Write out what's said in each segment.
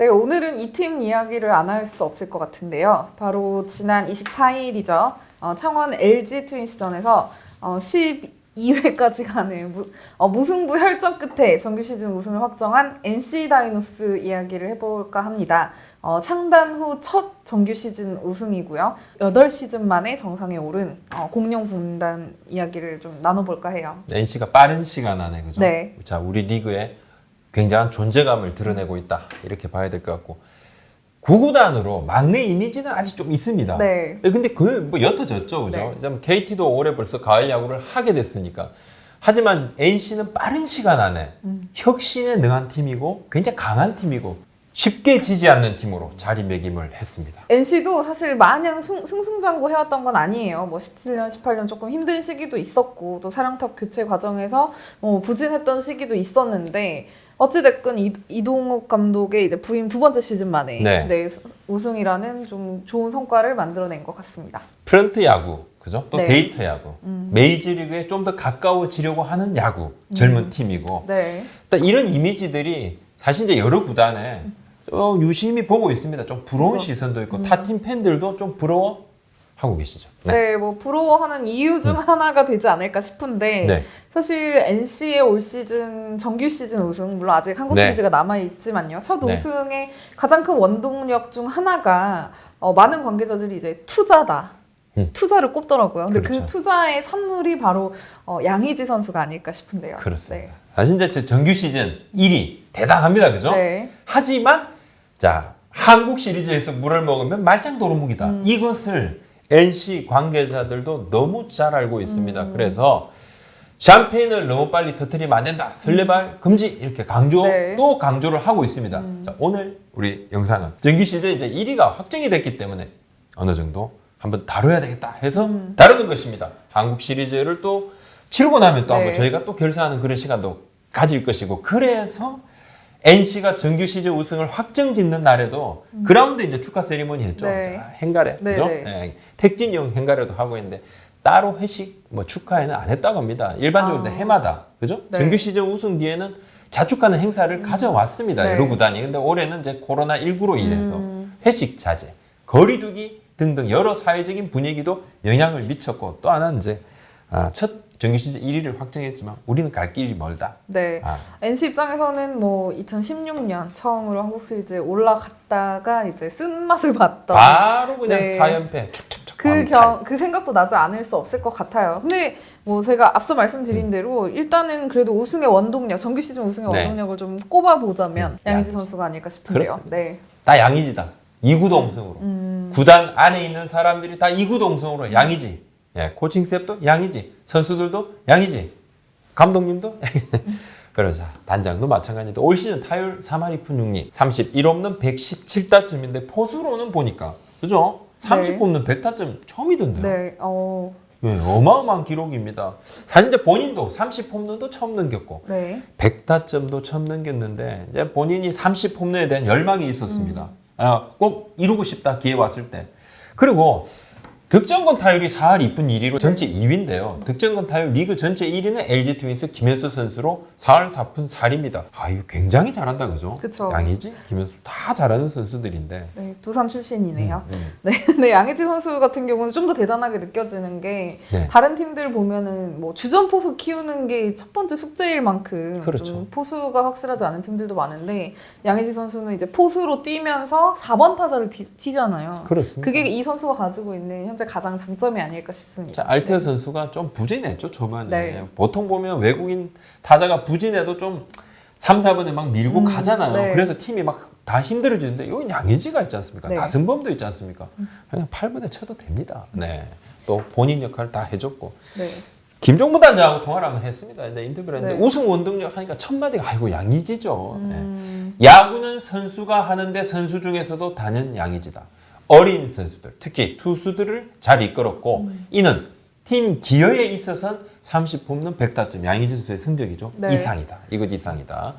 네, 오늘은 이 팀 이야기를 안 할 수 없을 것 같은데요. 바로 지난 24일이죠. 창원 LG 트윈스전에서 12회까지 가는 무승부 혈전 끝에 정규 시즌 우승을 확정한 NC 다이노스 이야기를 해볼까 합니다. 창단 후 첫 정규 시즌 우승이고요. 8시즌 만에 정상에 오른 공룡 군단 이야기를 좀 나눠볼까 해요. NC가 빠른 시간 안에 그죠? 네. 자, 우리 리그에 굉장한 존재감을 드러내고 있다 이렇게 봐야 될 것 같고 구구단으로 막내 이미지는 아직 좀 있습니다. 네. 근데 그 뭐 옅어졌죠, 그죠? 네. KT도 올해 벌써 가을 야구를 하게 됐으니까. 하지만 NC는 빠른 시간 안에 혁신에 능한 팀이고 굉장히 강한 팀이고 쉽게 지지 않는 팀으로 자리매김을 했습니다. NC도 사실 마냥 승승장구 해왔던 건 아니에요. 뭐 17년, 18년 조금 힘든 시기도 있었고 또 사령탑 교체 과정에서 부진했던 시기도 있었는데 어찌됐건 이동욱 감독의 이제 부임 두 번째 시즌 만에 네. 우승이라는 좀 좋은 성과를 만들어낸 것 같습니다. 프런트 야구, 그죠? 또 네. 데이터 야구, 메이저리그에 좀 더 가까워지려고 하는 야구, 젊은 팀이고 네. 이런 이미지들이 사실 이제 여러 구단에 유심히 보고 있습니다. 좀 부러운 그렇죠. 시선도 있고 타 팀 팬들도 좀 부러워하고 계시죠. 네, 뭐 부러워하는 이유 중 하나가 되지 않을까 싶은데 네. 사실 NC의 올 시즌 정규 시즌 우승 물론 아직 한국 네. 시리즈가 남아 있지만요. 첫 네. 우승의 가장 큰 원동력 중 하나가 많은 관계자들이 이제 투자다. 투자를 꼽더라고요. 근데 그렇죠. 그 투자의 산물이 바로 양의지 선수가 아닐까 싶은데요. 그렇습니다. 사실 이제 정규 시즌 1위 대단합니다, 그죠? 네. 하지만 자 한국 시리즈에서 물을 먹으면 말짱도루묵이다. 이것을 NC 관계자들도 너무 잘 알고 있습니다. 그래서 샴페인을 너무 빨리 터뜨리면 안 된다. 설레발 금지 이렇게 네. 또 강조를 하고 있습니다. 자, 오늘 우리 영상은 정규 시즌 이제 1위가 확정이 됐기 때문에 어느 정도 한번 다뤄야 되겠다 해서 다루는 것입니다. 한국 시리즈를 또 치르고 나면 또 네. 한번 저희가 또 결산하는 그런 시간도 가질 것이고 그래서 NC가 정규 시즌 우승을 확정짓는 날에도 그라운드 이제 축하 세리머니 했죠. 네. 자, 행가래, 네, 그죠? 네. 네, 택진용 행가래도 하고 있는데 따로 회식 뭐 축하회는 안 했다고 합니다. 일반적으로 해마다 그죠? 네. 정규 시즌 우승 뒤에는 자축하는 행사를 가져왔습니다. 네. 여러 구단이. 근데 올해는 이제 코로나 19로 인해서 회식 자제, 거리두기 등등 여러 사회적인 분위기도 영향을 미쳤고 또 하나는 이제 첫 정규 시즌 1위를 확정했지만 우리는 갈 길이 멀다. 네. NC 입장에서는 뭐 2016년 처음으로 한국 시리즈에 올라갔다가 이제 쓴맛을 봤던 바로 그냥 네. 4연패 축축축. 그 생각도 나지 않을 수 없을 것 같아요. 근데 뭐 제가 앞서 말씀드린 대로 일단은 그래도 우승의 원동력, 정규 시즌 우승의 네. 원동력을 좀 꼽아보자면 양의지 양의지. 선수가 아닐까 싶은데요. 그렇습니다. 네. 다 양이지다. 이구동성으로. 구단 안에 있는 사람들이 다 이구동성으로 양이지. 예, 코칭 스텝도 양이지. 선수들도 양이지. 감독님도 양이지. 그러자 단장도 마찬가지인데 올 시즌 타율 3할 2푼 6리 31홈런 117타점인데 포수로는 보니까 그죠? 30 네. 뽑는 100타점 처음이던데요. 네. 예, 어마어마한 기록입니다. 사실 이제 본인도 30홈런도 처음 넘겼고 네. 100타점도 처음 넘겼는데 이제 본인이 30홈런에 대한 열망이 있었습니다. 꼭 이루고 싶다 기회 왔을 때. 그리고 득점권 타율이 4할 2푼 1리로 전체 2위인데요. 득점권 타율 리그 전체 1위는 LG 트윈스 김현수 선수로 4할 4푼 4리입니다. 이거 굉장히 잘한다, 그죠? 그쵸. 양의지, 김현수 다 잘하는 선수들인데. 네, 두산 출신이네요. 네, 근데 양의지 선수 같은 경우는 좀 더 대단하게 느껴지는 게 네. 다른 팀들 보면은 뭐 주전 포수 키우는 게 첫 번째 숙제일 만큼 그렇죠. 좀 포수가 확실하지 않은 팀들도 많은데 양의지 선수는 이제 포수로 뛰면서 4번 타자를 치잖아요. 그렇습니다. 그게 이 선수가 가지고 있는 현재 가장 장점이 아닐까 싶습니다. 자, 알테어 선수가 좀 부진했죠, 초반에. 네. 보통 보면 외국인 타자가 부진해도 좀 3, 4번에 막 밀고 가잖아요. 네. 그래서 팀이 막 다 힘들어지는데 여기 양의지가 있지 않습니까? 네. 나승범도 있지 않습니까? 그냥 8번에 쳐도 됩니다. 네. 또 본인 역할을 다 해줬고. 네. 김종무 단장하고 통화를 한번 했습니다. 근데 인터뷰를 했는데 네. 우승 원동력 하니까 첫 마디가 아이고 양의지죠. 네. 야구는 선수가 하는데 선수 중에서도 단연 양의지다. 어린 선수들, 특히 투수들을 잘 이끌었고 이는 팀 기여에 있어서는 30홈런 100타점 양의지 선수의 성적이죠. 네. 이상이다. 이것 이상이다.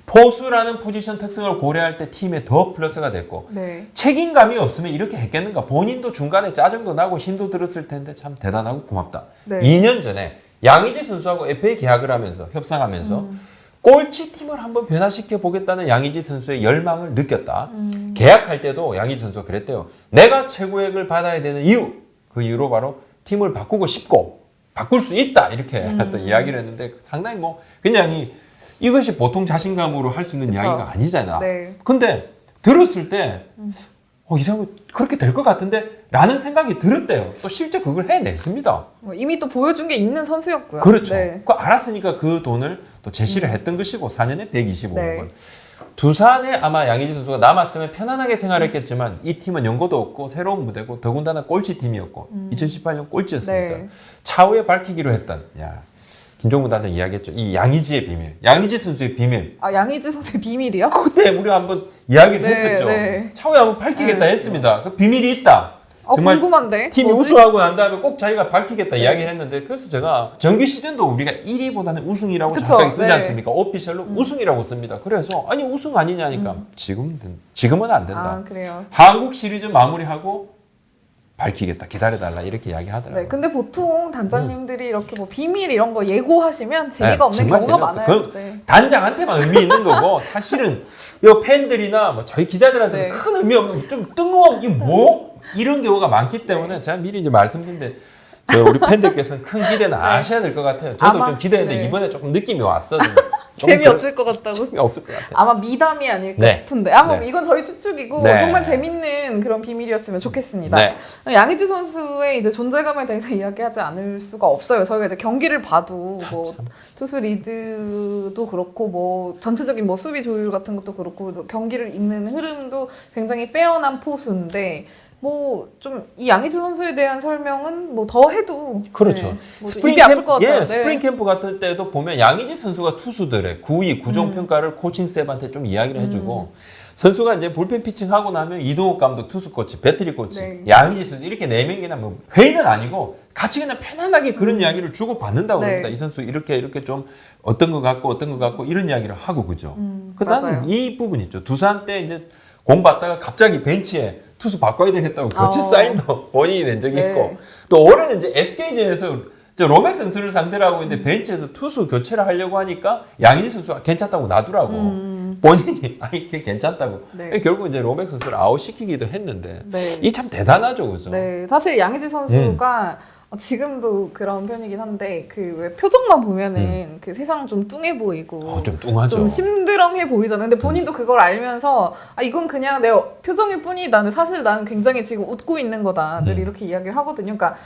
포수라는 포지션 특성을 고려할 때 팀에 더 플러스가 됐고 네. 책임감이 없으면 이렇게 했겠는가. 본인도 중간에 짜증도 나고 힘도 들었을 텐데 참 대단하고 고맙다. 네. 2년 전에 양의지 선수하고 FA 계약을 하면서 협상하면서 꼴찌 팀을 한번 변화시켜 보겠다는 양의지 선수의 열망을 느꼈다. 계약할 때도 양의지 선수가 그랬대요. 내가 최고액을 받아야 되는 이유, 그 이유로 바로 팀을 바꾸고 싶고 바꿀 수 있다 이렇게 어떤 이야기를 했는데 상당히 뭐 그냥 이것이 보통 자신감으로 할 수 있는 그쵸. 이야기가 아니잖아. 네. 근데 들었을 때 이 사람 그렇게 될 것 같은데 라는 생각이 들었대요. 또 실제 그걸 해냈습니다. 뭐 이미 또 보여준 게 있는 선수였고요. 그렇죠. 네. 그 알았으니까 그 돈을 또 제시를 했던 것이고 4년에 125억 네. 원. 두산에 아마 양의지 선수가 남았으면 편안하게 생활했겠지만 이 팀은 연고도 없고 새로운 무대고 더군다나 꼴찌 팀이었고 2018년 꼴찌였으니까 네. 차후에 밝히기로 했던 김종문 단장 이야기했죠. 이 양의지의 비밀, 양의지 선수의 비밀. 아, 양의지 선수의 비밀이요? 그때 우리가 한번 이야기를 네, 했었죠. 네. 차후에 한번 밝히겠다 했습니다. 그 비밀이 있다. 정말 궁금한데. 팀이 뭐지? 우승하고 난 다음에 꼭 자기가 밝히겠다 이야기를 했는데 그래서 제가 정규 시즌도 우리가 1위보다는 우승이라고 그쵸, 정확하게 쓰지 네. 않습니까? 오피셜로 우승이라고 씁니다. 그래서 아니 우승 아니냐니까 지금은 안 된다. 아, 그래요. 한국 시리즈 마무리하고 밝히겠다. 기다려달라 이렇게 이야기하더라고요. 네, 근데 보통 단장님들이 이렇게 뭐 비밀 이런 거 예고하시면 재미가 네, 없는 정말 경우가 재미없어요. 많아요. 그건 네. 단장한테만 의미 있는 거고 사실은 이 팬들이나 뭐 저희 기자들한테 네. 큰 의미 없는 좀 뜬금없는 이 뭐? 이런 경우가 많기 때문에 제가 미리 이제 말씀드린데 우리 팬들께서는 큰 기대는 안 하셔야 될 것 같아요. 저도 아마, 좀 기대했는데 네. 이번에 조금 느낌이 왔어. 재미없을 것 같다고? 재미없을 것 같아요. 아마 미담이 아닐까 네. 싶은데 네. 이건 저희 추측이고 네. 정말 재밌는 그런 비밀이었으면 좋겠습니다. 네. 양의지 선수의 이제 존재감에 대해서 이야기하지 않을 수가 없어요. 저희가 이제 경기를 봐도 뭐 투수 리드도 그렇고 뭐 전체적인 뭐 수비 조율 같은 것도 그렇고 경기를 읽는 흐름도 굉장히 빼어난 포수인데 뭐 좀 이 양의지 선수에 대한 설명은 뭐 더 해도 그렇죠. 네, 뭐 입이 아플 것 같아요. 네. 스프링 캠프 같은 때도 보면 양의지 선수가 투수들의 구위, 구종 평가를 코칭 스텝한테 좀 이야기를 해주고 선수가 이제 불펜 피칭 하고 나면 이동욱 감독 투수 코치, 배터리 코치, 네. 양의지 선수 이렇게 네 명이나 뭐 회의는 아니고 같이 그냥 편안하게 그런 이야기를 주고 받는다고 네. 합니다. 이 선수 이렇게 좀 어떤 것 같고 이런 이야기를 하고 그죠. 그다음 맞아요. 이 부분 있죠. 두산 때 이제 공 받다가 갑자기 벤치에 투수 바꿔야 되겠다고 교체 어. 사인도 본인이 낸 적이 네. 있고 또 올해는 이제 SK전에서 로맥 선수를 상대로 하고 있는데 벤치에서 투수 교체를 하려고 하니까 양의지 선수가 괜찮다고 놔두라고 본인이 아니 그게 괜찮다고 네. 결국 이제 로맥 선수를 아웃시키기도 했는데 네. 이 참 대단하죠 그죠? 네, 사실 양의지 선수가 지금도 그런 편이긴 한데 그 왜 표정만 보면은 그 세상 좀 뚱해 보이고 좀 뚱하죠. 좀 심드렁해 보이잖아요. 근데 본인도 그걸 알면서 이건 그냥 내 표정일 뿐이다. 근데 사실 나는 굉장히 지금 웃고 있는 거다. 늘 이렇게 이야기를 하거든요. 그러니까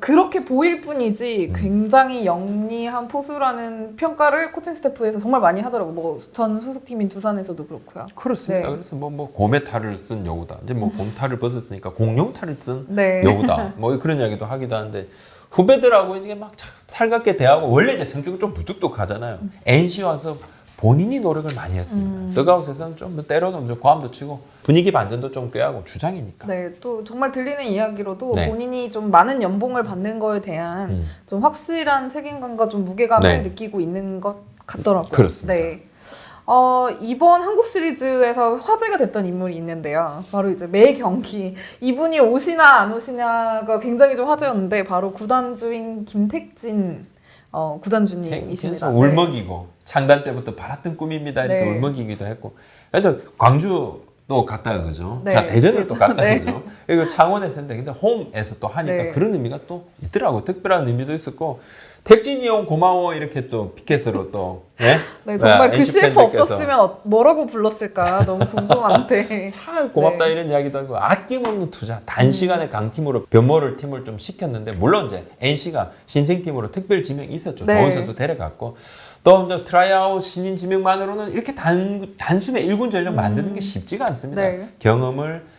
그렇게 보일 뿐이지 굉장히 영리한 포수라는 평가를 코칭 스태프에서 정말 많이 하더라고. 뭐 전 소속팀인 두산에서도 그렇고요. 그렇습니다. 네. 그래서 뭐 고메탈을 쓴 여우다. 이제 뭐 곰탈을 벗었으니까 공룡탈을 쓴 네. 여우다. 뭐 그런 이야기도 하기도 하는데 후배들하고 이제 막 살갑게 대하고 원래 이제 성격이 좀 무뚝뚝하잖아요. NC 와서 본인이 노력을 많이 했습니다. 더가웃에서는 좀 때로는 좀 고함도 치고 분위기 반전도 좀 꾀하고 주장이니까. 네, 또 정말 들리는 이야기로도 네. 본인이 좀 많은 연봉을 받는 거에 대한 좀 확실한 책임감과 좀 무게감을 네. 느끼고 있는 것 같더라고요. 그렇습니다. 네. 이번 한국 시리즈에서 화제가 됐던 인물이 있는데요. 바로 이제 매 경기 이분이 오시나 안 오시냐가 굉장히 좀 화제였는데 바로 구단주인 김택진 구단주님이십니다. 울먹이고 창단 때부터 바랐던 꿈입니다 이렇게 네. 울먹이기도 했고. 그래도 광주도 갔다가 그죠. 네. 자 대전을 또 갔다가 네. 그죠. 그리고 창원에서 했는데 근데 홈에서 또 하니까 네. 그런 의미가 또 있더라고. 특별한 의미도 있었고. 택진이 형 고마워 이렇게 또 피켓으로 또 네? 네, 정말 그 NC CF 팬들께서 없었으면 뭐라고 불렀을까 너무 궁금한데. 참 고맙다 네. 이런 이야기도 하고 아낌없는 투자 단시간에 강팀으로 변모를 팀을 좀 시켰는데 물론 이제 NC가 신생팀으로 특별 지명이 있었죠. 네. 좋은 선수 데려갔고 또 이제 트라이아웃 신인 지명만으로는 이렇게 단숨에 1군 전력 만드는 게 쉽지가 않습니다. 네. 경험을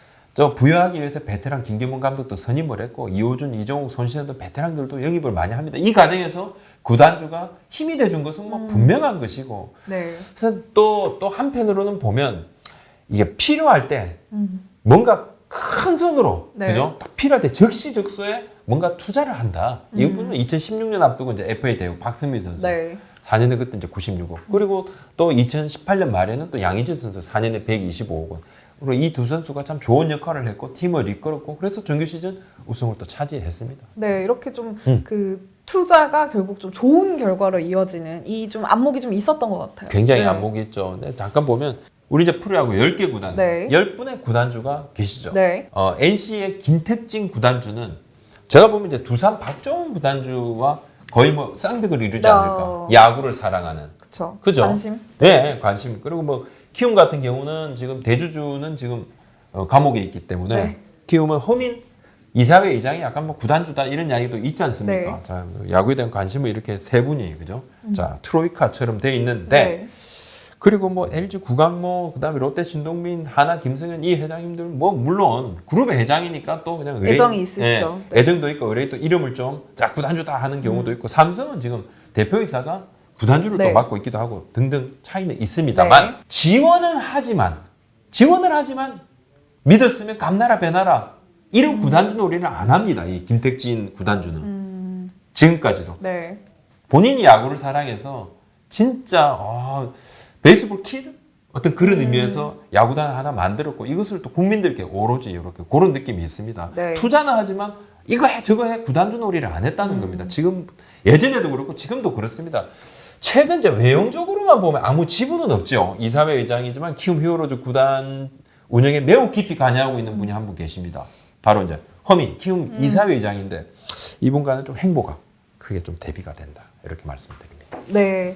부여하기 위해서 베테랑 김기문 감독도 선임을 했고 이호준, 이정욱, 손신현 등 베테랑들도 영입을 많이 합니다. 이 과정에서 구단주가 힘이 돼준 것은 뭐 분명한 것이고 네. 그래서 또 한편으로는 보면 이게 필요할 때 뭔가 큰 손으로 네. 그죠? 딱 필요할 때 적시적소에 뭔가 투자를 한다. 이 부분은 2016년 앞두고 이제 FA 대우 박승민 선수. 네. 4년에 그때 이제 96억. 그리고 또 2018년 말에는 또 양의지 선수 4년에 125억 원. 그리고 이 두 선수가 참 좋은 역할을 했고 팀을 이끌었고 그래서 정규 시즌 우승을 또 차지했습니다. 네, 이렇게 좀 그 투자가 결국 좀 좋은 결과로 이어지는 이 좀 안목이 좀 있었던 것 같아요. 굉장히 네. 안목이 있죠. 근데 잠깐 보면 우리 이제 프로야구 10개 구단, 네. 10분의 구단주가 계시죠. 네. NC의 김택진 구단주는 제가 보면 이제 두산 박정훈 구단주와 거의 뭐 쌍벽을 이루지 않을까. 야구를 사랑하는. 그쵸. 그죠? 관심. 네, 관심. 그리고 뭐 키움 같은 경우는 지금 대주주는 지금 감옥에 있기 때문에 네. 키움은 허민 이사회 의장이 약간 뭐 구단주다 이런 이야기도 있지 않습니까? 네. 자, 야구에 대한 관심을 이렇게 세 분이 그죠? 자, 트로이카처럼 돼 있는데 네. 그리고 뭐 LG 구강모 그다음에 롯데 신동민 하나 김승현 이 회장님들 뭐 물론 그룹의 회장이니까 또 그냥 애정이 있으시죠. 네. 애정도 있고 의뢰 또 이름을 좀 자 구단주다 하는 경우도 있고 삼성은 지금 대표이사가 구단주를 네. 또 맡고 있기도 하고 등등 차이는 있습니다만 네. 지원을 하지만 믿었으면 감나라 배나라 이런 구단주 놀이를 안 합니다. 이 김택진 구단주는 지금까지도 네. 본인이 야구를 사랑해서 진짜 베이스볼 키드 어떤 그런 의미에서 야구단 하나 만들었고 이것을 또 국민들께 오로지 이렇게 그런 느낌이 있습니다. 네. 투자는 하지만 이거 해 저거 해 구단주 놀이를 안 했다는 겁니다. 지금 예전에도 그렇고 지금도 그렇습니다. 최근 이제 외형적으로만 보면 아무 지분은 없죠. 이사회 의장이지만 키움 히어로즈 구단 운영에 매우 깊이 관여하고 있는 분이 한 분 계십니다. 바로 이제 허민 키움 이사회 의장인데 이분과는 좀 행보가 크게 좀 대비가 된다 이렇게 말씀드립니다. 네.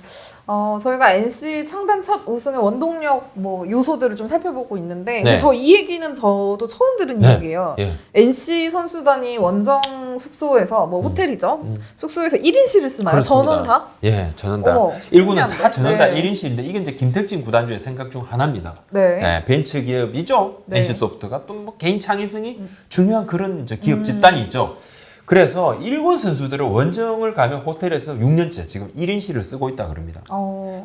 저희가 NC 창단 첫 우승의 원동력 뭐 요소들을 좀 살펴보고 있는데 네. 저 이 얘기는 저도 처음 들은 네. 이야기예요. 예. NC 선수단이 원정 숙소에서 뭐 호텔이죠. 숙소에서 1인실을 쓰나요? 그렇습니다. 전원 다? 예, 전원다. 어머, 1군은 다 신기한데? 전원다 네. 1인실인데 이게 이제 김택진 구단주의 생각 중 하나입니다. 네. 예, 벤처 기업이죠. 네. NC소프트가 또 뭐 개인 창의성이 중요한 그런 이제 기업 집단이 있죠. 그래서 1군 선수들은 원정을 가면 호텔에서 6년째 지금 1인실을 쓰고 있다 그럽니다.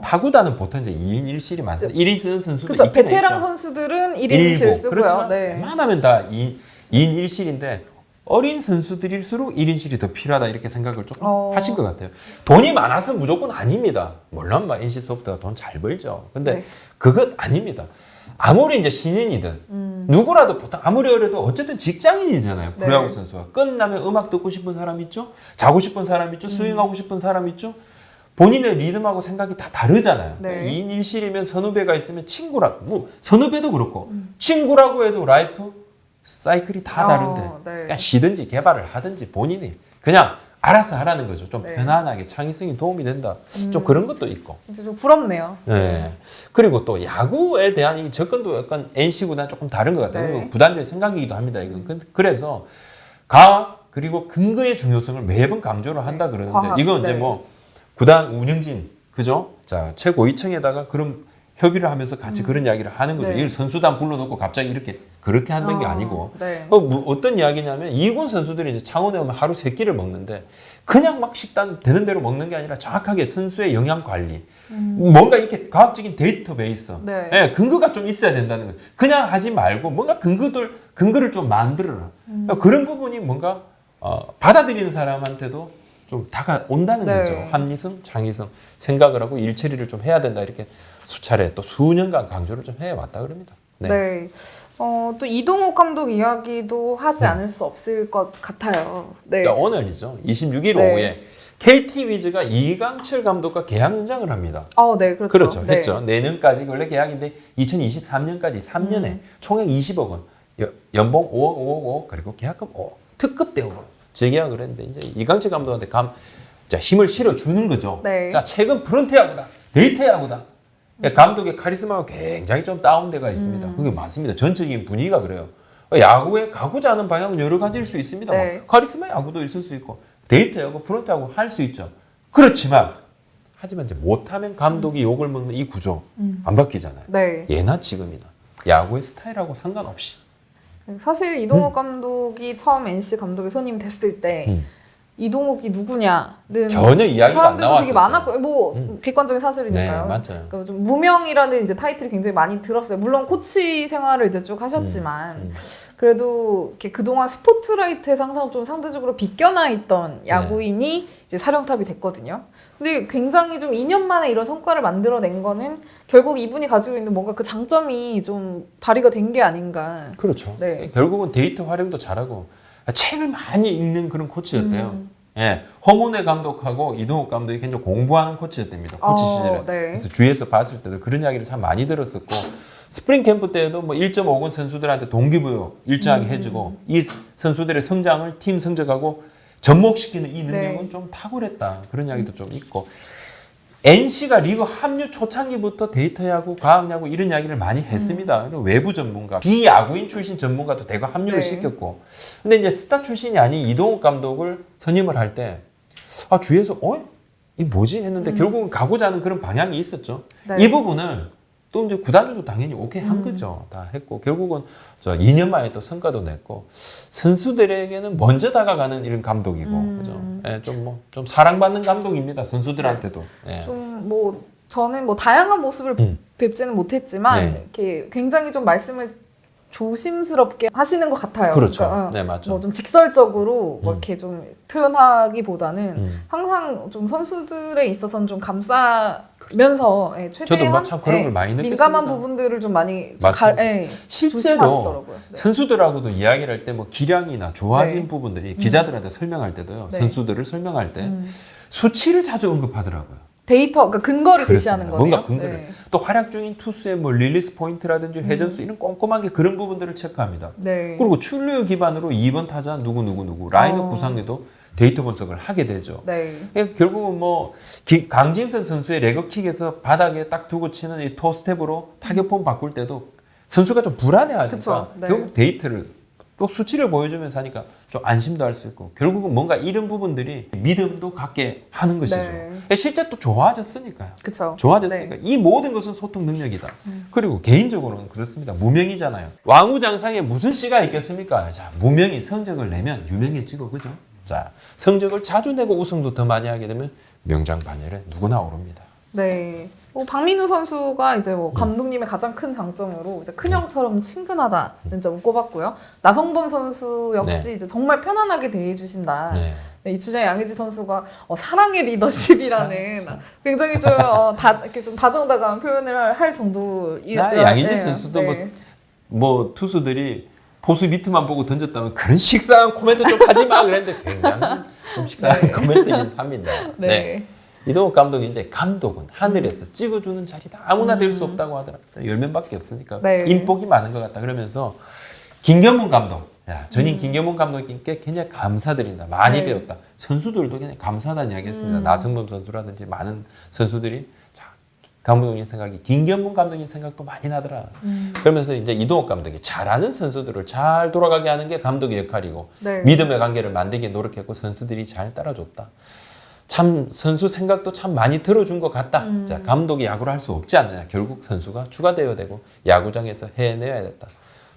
타구단은 보통 이제 2인 1실이 많습니다. 1인 쓰는 선수도 그렇죠. 있긴 베테랑 있죠. 선수들은 1인실 쓰고요. 그렇지만 네. 웬만하면 다 2인 1실인데 어린 선수들일수록 1인실이 더 필요하다 이렇게 생각을 조금 하신 것 같아요. 돈이 많아서 무조건 아닙니다. 물론 뭐 NC소프트가 돈 잘 벌죠. 근데 네. 그것 아닙니다. 아무리 이제 신인이든 누구라도 보통 아무리 어려도 어쨌든 직장인이잖아요. 네. 프로야구 선수가 끝나면 음악 듣고 싶은 사람 있죠. 자고 싶은 사람 있죠. 스윙하고 싶은 사람 있죠. 본인의 리듬하고 생각이 다 다르잖아요. 네. 2인 1실이면 선후배가 있으면 친구라고 뭐 선후배도 그렇고 친구라고 해도 라이프 사이클이 다 다른데 네. 그러니까 쉬든지 개발을 하든지 본인이 그냥 알아서 하라는 거죠. 좀 네. 편안하게 창의성이 도움이 된다. 좀 그런 것도 있고. 진짜 좀 부럽네요. 네. 그리고 또 야구에 대한 이 접근도 약간 NC구단 조금 다른 것 같아요. 네. 그리고 구단주의 생각이기도 합니다. 이건 그래서 과학 그리고 근거의 중요성을 매번 강조를 한다 그러는데 과학, 이건 이제 네. 뭐 구단 운영진 그죠? 자 최고위층에다가 그런 협의를 하면서 같이 그런 이야기를 하는 거죠. 네. 이걸 선수단 불러놓고 갑자기 그렇게 한다는 게 아니고 네. 어떤 이야기냐면 2군 선수들이 이제 창원에 오면 하루 3끼를 먹는데 그냥 막 식단 되는 대로 먹는 게 아니라 정확하게 선수의 영양 관리 뭔가 이렇게 과학적인 데이터베이스 네. 예, 근거가 좀 있어야 된다는 거예요. 그냥 하지 말고 뭔가 근거를 좀 만들어라. 그런 부분이 뭔가 받아들이는 사람한테도 좀 다가온다는 네. 거죠. 합리성, 창의성 생각을 하고 일처리를 좀 해야 된다 이렇게 수차례 또 수년간 강조를 좀 해왔다 그럽니다. 네. 네. 또 이동욱 감독 이야기도 하지 않을 수 없을 것 같아요. 네. 그러니까 오늘이죠. 26일 네. 오후에 KT 위즈가 이강철 감독과 계약 연장을 합니다. 네, 그렇죠. 그렇죠. 네. 했죠. 내년까지 원래 계약인데 2023년까지 3년에 총액 20억 원, 연봉 5억, 5억, 5억 그리고 계약금 5억, 특급 대우로 재계약을 했는데 이제 이강철 감독한테 자, 힘을 실어주는 거죠. 네. 자, 최근 프런트 야구다, 데이터 야구다. 감독의 카리스마가 굉장히 좀 다운돼가 있습니다. 그게 맞습니다. 전체적인 분위기가 그래요. 야구에 가고자 하는 방향은 여러 가지일 수 있습니다. 네. 카리스마 야구도 있을 수 있고 데이터 야구, 프런트 야구 할 수 있죠. 그렇지만 하지만 이제 못하면 감독이 욕을 먹는 이 구조 안 바뀌잖아요. 네. 예나 지금이나 야구의 스타일하고 상관없이. 사실 이동욱 감독이 처음 NC 감독의 손님이 됐을 때 이동욱이 누구냐는 전혀 이야기가 안 사람들도 나왔었어요. 되게 많았고 뭐 객관적인 사실이니까요. 네, 맞아요. 그러니까 좀 무명이라는 이제 타이틀이 굉장히 많이 들었어요. 물론 코치 생활을 이제 쭉 하셨지만 그래도 이렇게 그동안 스포트라이트에서 항상 좀 상대적으로 비껴나 있던 야구인이 이제 사령탑이 됐거든요. 근데 굉장히 좀 2년 만에 이런 성과를 만들어낸 거는 결국 이분이 가지고 있는 뭔가 그 장점이 좀 발휘가 된 게 아닌가. 그렇죠. 네. 결국은 데이터 활용도 잘하고 책을 많이 읽는 그런 코치였대요. 예, 허문회 감독하고 이동욱 감독이 굉장히 공부하는 코치였답니다. 코치 시절에. 네. 그래서 주위에서 봤을 때도 그런 이야기를 참 많이 들었었고 스프링 캠프 때에도 뭐 1.5군 선수들한테 동기부여 일정하게 해주고 이 선수들의 성장을 팀 성적하고 접목시키는 이 능력은 네. 좀 탁월했다. 그런 이야기도 좀 있고 NC가 리그 합류 초창기부터 데이터 야구, 과학 야구 이런 이야기를 많이 했습니다. 외부 전문가, 비야구인 출신 전문가도 대거 합류를 네. 시켰고. 근데 이제 스타 출신이 아닌 이동욱 감독을 선임을 할 때, 아, 주위에서, 이 뭐지? 했는데 결국은 가고자 하는 그런 방향이 있었죠. 네. 이 부분을 또 이제 구단주도 당연히 오케이 한 거죠. 다 했고. 결국은 저 2년 만에 또 성과도 냈고, 선수들에게는 먼저 다가가는 이런 감독이고, 그죠? 예, 좀 사랑받는 감독입니다. 선수들한테도. 예. 좀 뭐 저는 뭐 다양한 모습을 뵙지는 못했지만 네. 이렇게 굉장히 좀 말씀을 조심스럽게 하시는 것 같아요. 그렇죠. 그러니까, 네, 맞죠. 뭐 좀 직설적으로 뭐 이렇게 좀 표현하기보다는 음. 항상 좀 선수들에 있어서는 좀 감싸면서 예, 저도 최대한 참 그런 걸 많이 느꼈습니다. 민감한 부분들을 좀 많이 좀 맞습니다. 실제로 조심하시더라고요. 네. 선수들하고도 이야기를 할 때 뭐 기량이나 좋아진 네. 부분들이 기자들한테 설명할 때도요. 네. 선수들을 설명할 때 수치를 자주 언급하더라고요. 데이터, 그러니까 근거를 제시하는 그렇습니다. 거네요. 뭔가 근거를. 네. 또 활약 중인 투수의 뭐 릴리스 포인트라든지 회전수 이런 꼼꼼하게 그런 부분들을 체크합니다. 네. 그리고 출루율 기반으로 2번 타자 누구 라인업 어. 구상에도 데이터 분석을 하게 되죠. 네. 그러니까 결국은 뭐 강진선 선수의 레거킥에서 바닥에 딱 두고 치는 이 토스텝으로 타격폼 바꿀 때도 선수가 좀 불안해하니까 그쵸. 네. 결국 데이터를 또 수치를 보여주면서 하니까 좀 안심도 할 수 있고 결국은 뭔가 이런 부분들이 믿음도 갖게 하는 것이죠. 네. 실제 또 좋아졌으니까요. 그쵸. 좋아졌으니까 네. 이 모든 것은 소통 능력이다. 그리고 개인적으로는 그렇습니다. 무명이잖아요. 왕우장상에 무슨 씨가 있겠습니까? 자, 무명이 성적을 내면 유명해지고 그죠? 자, 성적을 자주 내고 우승도 더 많이 하게 되면 명장반열에 누구나 오릅니다. 네. 박민우 선수가 이제 뭐 감독님의 가장 큰 장점으로 이제 큰형처럼 친근하다는 점을 꼽았고요. 나성범 선수 역시 이제 정말 편안하게 대해주신다. 네. 네, 이주장 양의지 선수가 사랑의 리더십이라는 굉장히 좀 이렇게 좀 다정다감한 표현을 할 정도. 양의지 선수도 뭐 투수들이 포수 밑만 보고 던졌다면 그런 식상한 코멘트 좀 하지 마 그랬는데 굉장히 좀 식상한 코멘트긴 합니다. 네. 이동욱 감독이 이제 감독은 하늘에서 찍어주는 자리다. 아무나 될 수 없다고 하더라고요. 10명밖에 없으니까 네. 인복이 많은 것 같다. 그러면서 김경문 감독, 전임 김경문 감독님께 굉장히 감사드린다. 많이 네. 배웠다. 선수들도 굉장히 감사하다는 이야기 했습니다. 나성범 선수라든지 많은 선수들이 감독님 생각이 김경문 감독님 생각도 많이 나더라. 그러면서 이제 이동욱 감독이 잘하는 선수들을 잘 돌아가게 하는 게 감독의 역할이고 네. 믿음의 관계를 만들기 노력했고 선수들이 잘 따라줬다. 참 선수 생각도 참 많이 들어준 것 같다. 자, 감독이 야구를 할 수 없지 않느냐. 결국 선수가 추가되어야 되고 야구장에서 해내야 됐다.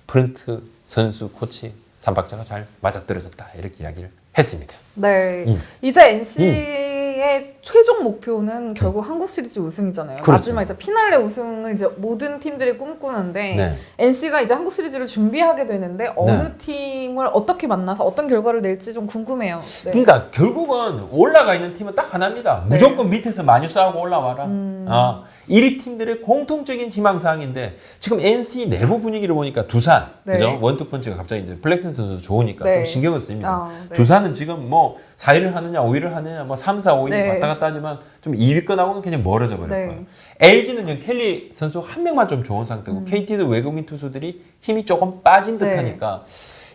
프런트 선수 코치 삼박자가 잘 맞아떨어졌다. 이렇게 이야기를 했습니다. 네. 이제 NC의 최종 목표는 결국 한국 시리즈 우승이잖아요. 그렇죠. 마지막 이제 피날레 우승을 이제 모든 팀들이 꿈꾸는데 네. NC가 이제 한국 시리즈를 준비하게 되는데 어느 네. 팀을 어떻게 만나서 어떤 결과를 낼지 좀 궁금해요. 네. 그러니까 결국은 올라가 있는 팀은 딱 하나입니다. 무조건 밑에서 많이 싸우고 올라와라. 1위 팀들의 공통적인 희망사항인데 지금 NC 내부 분위기를 보니까 두산, 네. 그죠? 원투펀치가 갑자기 이제 플렉슨 선수 좋으니까 네. 좀 신경을 씁니다. 네. 두산은 지금 뭐 4위를 하느냐 5위를 하느냐 뭐 3, 4, 5위 네. 왔다 갔다 하지만 좀 2위권하고는 그냥 멀어져 버릴 네. 거예요. LG는 켈리 선수 한 명만 좀 좋은 상태고 KT도 외국인 투수들이 힘이 조금 빠진 듯 네. 하니까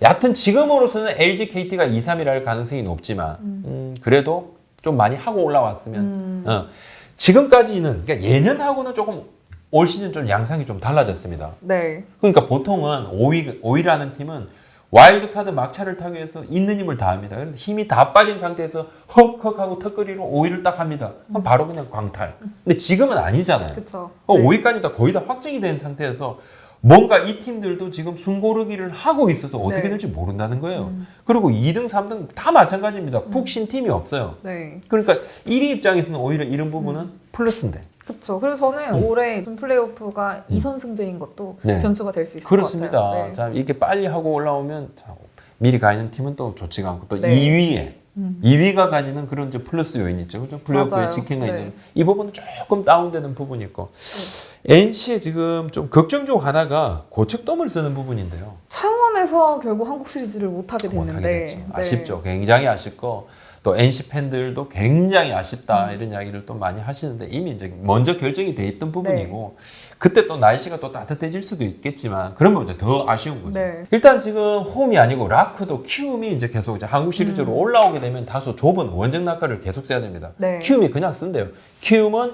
여하튼 지금으로서는 LG, KT가 2, 3위를 할 가능성이 높지만 그래도 좀 많이 하고 올라왔으면 지금까지는 그러니까 예년하고는 조금 올 시즌 좀 양상이 좀 달라졌습니다. 네. 그러니까 보통은 5위라는 팀은 와일드카드 막차를 타기 위해서 있는 힘을 다합니다. 그래서 힘이 다 빠진 상태에서 헉헉하고 턱걸이로 5위를 딱 합니다. 그럼 바로 그냥 광탈. 근데 지금은 아니잖아요. 그렇죠. 5위까지 다 거의 다 확정이 된 상태에서 뭔가 이 팀들도 지금 숨고르기를 하고 있어서 어떻게 네. 될지 모른다는 거예요. 그리고 2등, 3등 다 마찬가지입니다. 푹 쉰 팀이 없어요. 네. 그러니까 1위 입장에서는 오히려 이런 부분은 플러스인데. 그렇죠. 그래서 저는 올해 좀 플레이오프가 2선승제인 것도 네. 변수가 될 수 있을 그렇습니다. 것 같아요. 네. 자, 이렇게 빨리 하고 올라오면 자, 미리 가 있는 팀은 또 좋지가 않고 또 네. 2위에 2위가 가지는 그런 이제 플러스 요인이 있죠. 그죠? 플레이오프의 맞아요. 직행가 네. 있는 이 부분은 조금 다운되는 부분이 있고 NC에 지금 좀 걱정 중 하나가 고척돔을 쓰는 부분인데요. 창원에서 결국 한국 시리즈를 못하게 못하게 됐는데 됐죠. 네. 아쉽죠. 굉장히 아쉽고 또 NC 팬들도 굉장히 아쉽다 이런 이야기를 또 많이 하시는데 이미 이제 먼저 결정이 돼 있던 부분이고 그때 또 날씨가 또 따뜻해질 수도 있겠지만 그러면 이제 더 아쉬운 거죠. 네. 일단 지금 홈이 아니고 라크도 키움이 이제 계속 이제 한국 시리즈로 올라오게 되면 다소 좁은 원정 낙하를 계속 써야 됩니다. 네. 키움이 그냥 쓴대요. 키움은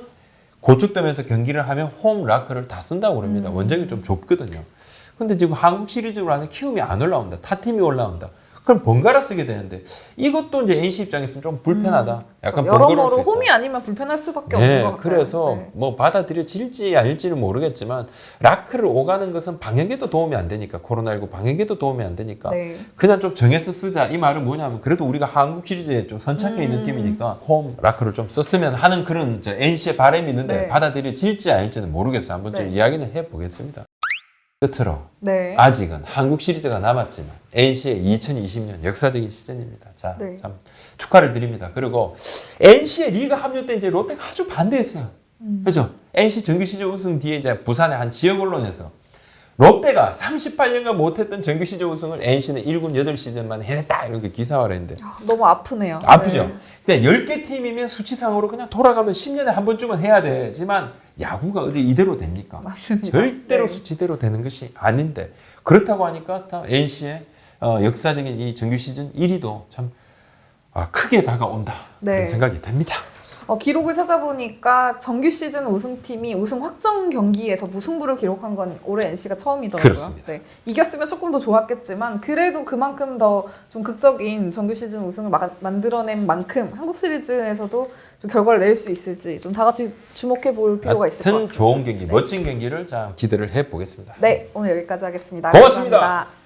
고축되면서 경기를 하면 홈 라크를 다 쓴다고 그럽니다. 원정이 좀 좁거든요. 근데 지금 한국 시리즈로 하는 키움이 안 올라온다. 타 팀이 올라온다. 그럼 번갈아 쓰게 되는데 이것도 이제 NC 입장에서는 좀 불편하다. 약간 번거로울 수 여러모로 있다. 홈이 아니면 불편할 수밖에 없는 것 같아요. 그래서 네. 뭐 받아들여질지 아닐지는 모르겠지만 라크를 오가는 것은 방역에도 도움이 안 되니까 코로나19 방역에도 도움이 안 되니까 네. 그냥 좀 정해서 쓰자. 이 말은 뭐냐면 그래도 우리가 한국 시리즈에 좀 선착해 있는 팀이니까 홈 라크를 좀 썼으면 하는 그런 NC의 바람이 있는데 네. 받아들여질지 아닐지는 모르겠어요. 한번 좀 네. 이야기는 해보겠습니다. 끝으로 네. 아직은 한국 시리즈가 남았지만 NC의 2020년 역사적인 시즌입니다. 자, 네. 참 축하를 드립니다. 그리고 NC의 리그 합류 때 이제 롯데가 아주 반대했어요. 그렇죠? NC 정규 시즌 우승 뒤에 이제 부산의 한 지역 언론에서 롯데가 38년간 못했던 정규 시즌 우승을 NC는 1군 8시즌만 해냈다 이렇게 기사화를 했는데 너무 아프네요. 아프죠? 네. 근데 10개 팀이면 수치상으로 그냥 돌아가면 10년에 한 번쯤은 해야 되지만 야구가 어디 이대로 됩니까? 맞습니다. 절대로 네. 수치대로 되는 것이 아닌데 그렇다고 하니까 다 NC의 역사적인 이 정규 시즌 1위도 참 크게 다가온다 네. 그런 생각이 듭니다. 기록을 찾아보니까 정규 시즌 우승팀이 우승 확정 경기에서 무승부를 기록한 건 올해 NC가 처음이더라고요. 그렇습니다. 네. 이겼으면 조금 더 좋았겠지만 그래도 그만큼 더 좀 극적인 정규 시즌 우승을 만들어낸 만큼 한국 시리즈에서도 좀 결과를 낼 수 있을지 좀 다 같이 주목해 볼 필요가 있을 것 하여튼 같습니다. 좋은 경기, 네. 멋진 경기를 자 기대를 해보겠습니다. 네, 오늘 여기까지 하겠습니다. 고맙습니다. 감사합니다.